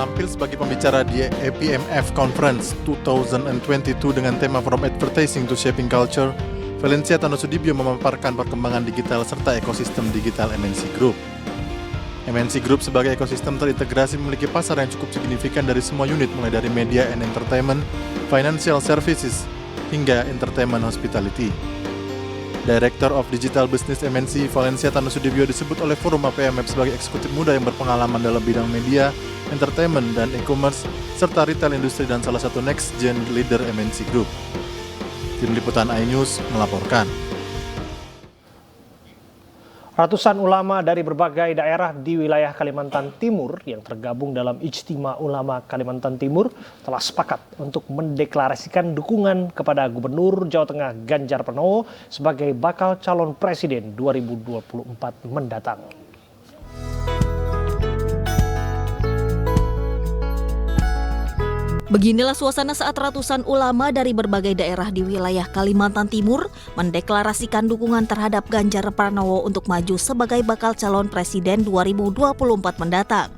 Tampil sebagai pembicara di APMF Conference 2022 dengan tema From Advertising to Shaping Culture, Valencia Tanusudibio memaparkan perkembangan digital serta ekosistem digital MNC Group. MNC Group sebagai ekosistem terintegrasi memiliki pasar yang cukup signifikan dari semua unit mulai dari media and entertainment, financial services, hingga entertainment hospitality. Director of Digital Business MNC Valencia Tanusudibio disebut oleh Forum APMF sebagai eksekutif muda yang berpengalaman dalam bidang media, entertainment, dan e-commerce, serta retail industri dan salah satu next gen leader MNC Group. Tim Liputan iNews melaporkan. Ratusan ulama dari berbagai daerah di wilayah Kalimantan Timur yang tergabung dalam Ijtima Ulama Kalimantan Timur telah sepakat untuk mendeklarasikan dukungan kepada Gubernur Jawa Tengah Ganjar Pranowo sebagai bakal calon presiden 2024 mendatang. Beginilah suasana saat ratusan ulama dari berbagai daerah di wilayah Kalimantan Timur mendeklarasikan dukungan terhadap Ganjar Pranowo untuk maju sebagai bakal calon presiden 2024 mendatang.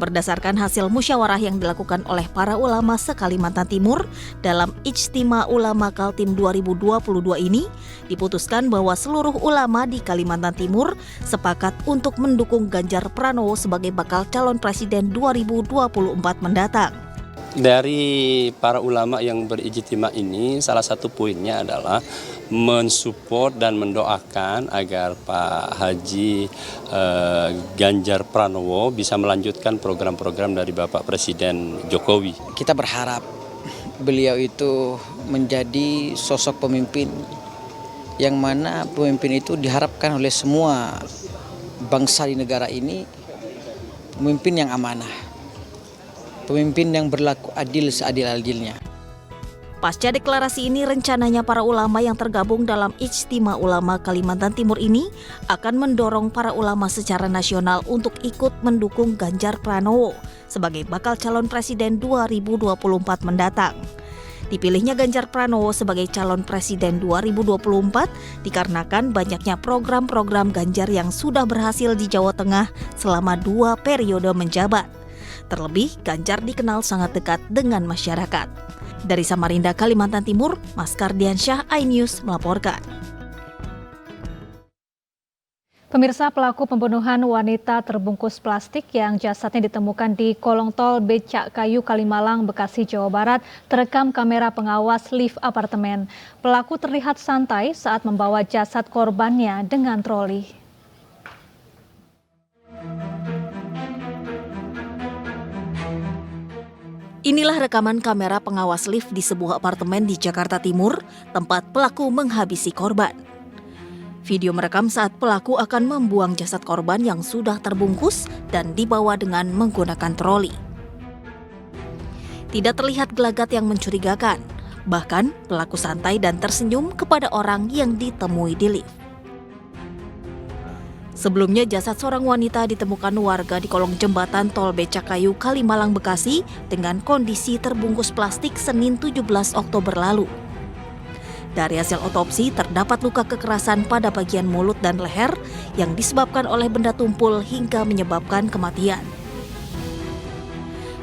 Berdasarkan hasil musyawarah yang dilakukan oleh para ulama se-Kalimantan Timur dalam Ijtima Ulama Kaltim 2022 ini, diputuskan bahwa seluruh ulama di Kalimantan Timur sepakat untuk mendukung Ganjar Pranowo sebagai bakal calon presiden 2024 mendatang. Dari para ulama yang berijtima ini, salah satu poinnya adalah mensupport dan mendoakan agar Pak Haji Ganjar Pranowo bisa melanjutkan program-program dari Bapak Presiden Jokowi. Kita berharap beliau itu menjadi sosok pemimpin yang mana pemimpin itu diharapkan oleh semua bangsa di negara ini, pemimpin yang amanah. Pemimpin yang berlaku adil seadil-adilnya. Pasca deklarasi ini, rencananya para ulama yang tergabung dalam Ijtima Ulama Kalimantan Timur ini akan mendorong para ulama secara nasional untuk ikut mendukung Ganjar Pranowo sebagai bakal calon presiden 2024 mendatang. Dipilihnya Ganjar Pranowo sebagai calon presiden 2024 dikarenakan banyaknya program-program Ganjar yang sudah berhasil di Jawa Tengah selama 2 periode menjabat. Terlebih, Ganjar dikenal sangat dekat dengan masyarakat. Dari Samarinda, Kalimantan Timur, Mas Kardiansyah, iNews melaporkan. Pemirsa, pelaku pembunuhan wanita terbungkus plastik yang jasadnya ditemukan di kolong tol Becak Kayu Kalimalang, Bekasi, Jawa Barat terekam kamera pengawas lift apartemen. Pelaku terlihat santai saat membawa jasad korbannya dengan troli. Inilah rekaman kamera pengawas lift di sebuah apartemen di Jakarta Timur, tempat pelaku menghabisi korban. Video merekam saat pelaku akan membuang jasad korban yang sudah terbungkus dan dibawa dengan menggunakan troli. Tidak terlihat gelagat yang mencurigakan, bahkan pelaku santai dan tersenyum kepada orang yang ditemui di lift. Sebelumnya, jasad seorang wanita ditemukan warga di kolong jembatan tol Becak Kayu Kalimalang, Bekasi dengan kondisi terbungkus plastik Senin 17 Oktober lalu. Dari hasil otopsi, terdapat luka kekerasan pada bagian mulut dan leher yang disebabkan oleh benda tumpul hingga menyebabkan kematian.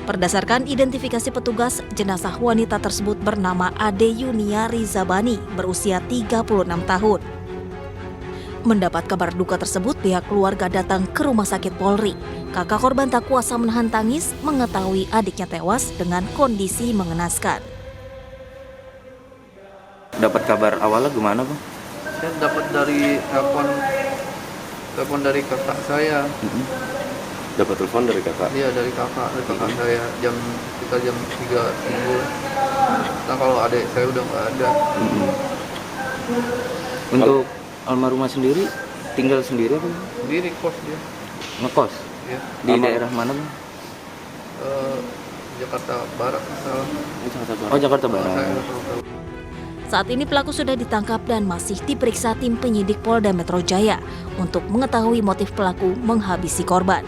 Berdasarkan identifikasi petugas, jenazah wanita tersebut bernama Ade Yunia Rizabani, berusia 36 tahun. Mendapat kabar duka tersebut, pihak keluarga datang ke rumah sakit Polri. Kakak korban tak kuasa menahan tangis mengetahui adiknya tewas dengan kondisi mengenaskan. Dapat kabar awalnya gimana, Bang? Saya dapat dari telepon dari kakak saya. Dapat telepon dari kakak? Iya, dari kakak saya jam 3 subuh. Nah, kalau adik saya udah nggak ada. Untuk almarhumah sendiri tinggal sendiri apa? Sendiri, kos dia. Ngekos? Ya. Di daerah mana, Bang? Jakarta Barat. Oh, Jakarta Barat. Saat ini pelaku sudah ditangkap dan masih diperiksa tim penyidik Polda Metro Jaya untuk mengetahui motif pelaku menghabisi korban.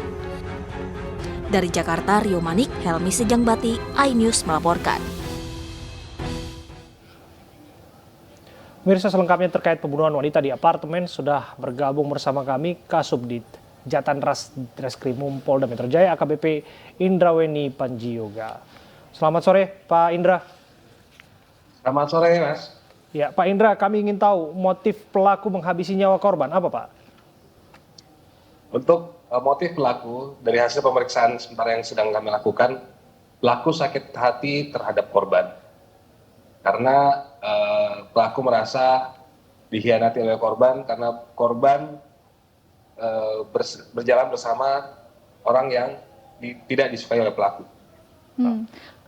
Dari Jakarta, Rio Manik, Helmi Sejangbati, iNews melaporkan. Pemirsa, selengkapnya terkait pembunuhan wanita di apartemen sudah bergabung bersama kami Kasubdit Jatan Reskrimum Polda Metro Jaya AKBP Indraweni Panjioga. Selamat sore Pak Indra. Selamat sore Mas. Ya Pak Indra, kami ingin tahu motif pelaku menghabisi nyawa korban apa Pak? Untuk motif pelaku dari hasil pemeriksaan sementara yang sedang kami lakukan, pelaku sakit hati terhadap korban. Karena pelaku merasa dikhianati oleh korban karena korban berjalan bersama orang yang tidak disukai oleh pelaku.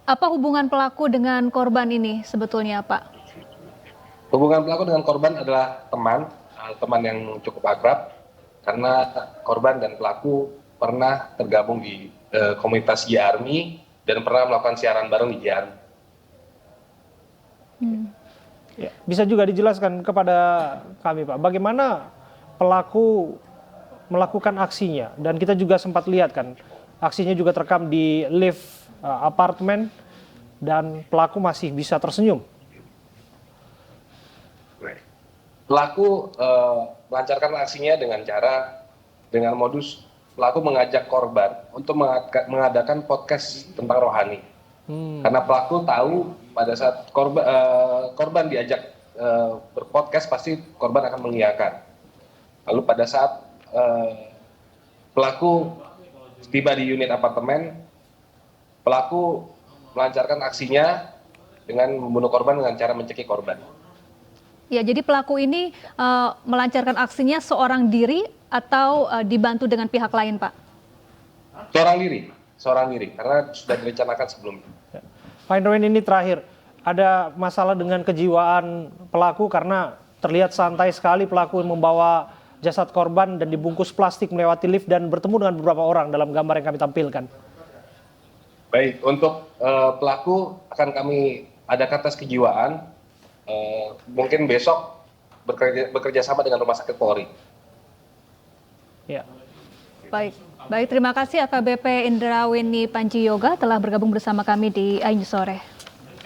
Apa hubungan pelaku dengan korban ini sebetulnya, Pak? Hubungan pelaku dengan korban adalah teman yang cukup akrab, karena korban dan pelaku pernah tergabung di komunitas J-Army dan pernah melakukan siaran bareng di J-Army. Ya, bisa juga dijelaskan kepada kami Pak, bagaimana pelaku melakukan aksinya, dan kita juga sempat lihat kan aksinya juga terekam di lift apartemen dan pelaku masih bisa tersenyum. Pelaku melancarkan aksinya dengan modus pelaku mengajak korban untuk mengadakan podcast tentang rohani. Karena pelaku tahu pada saat korban diajak berpodcast pasti korban akan mengiyakan. Lalu pada saat pelaku tiba di unit apartemen, pelaku melancarkan aksinya dengan membunuh korban dengan cara mencekik korban. Ya, jadi pelaku ini melancarkan aksinya seorang diri atau dibantu dengan pihak lain, Pak? Seorang diri, karena sudah direncanakan sebelumnya. Pak Indraweni, ini terakhir, ada masalah dengan kejiwaan pelaku karena terlihat santai sekali pelaku membawa jasad korban dan dibungkus plastik melewati lift dan bertemu dengan beberapa orang dalam gambar yang kami tampilkan. Baik, untuk pelaku akan kami adakan tes kejiwaan, mungkin besok bekerja sama dengan Rumah Sakit Polri. Ya. Baik, terima kasih AKBP Indraweni Panjioga telah bergabung bersama kami di iNews Sore.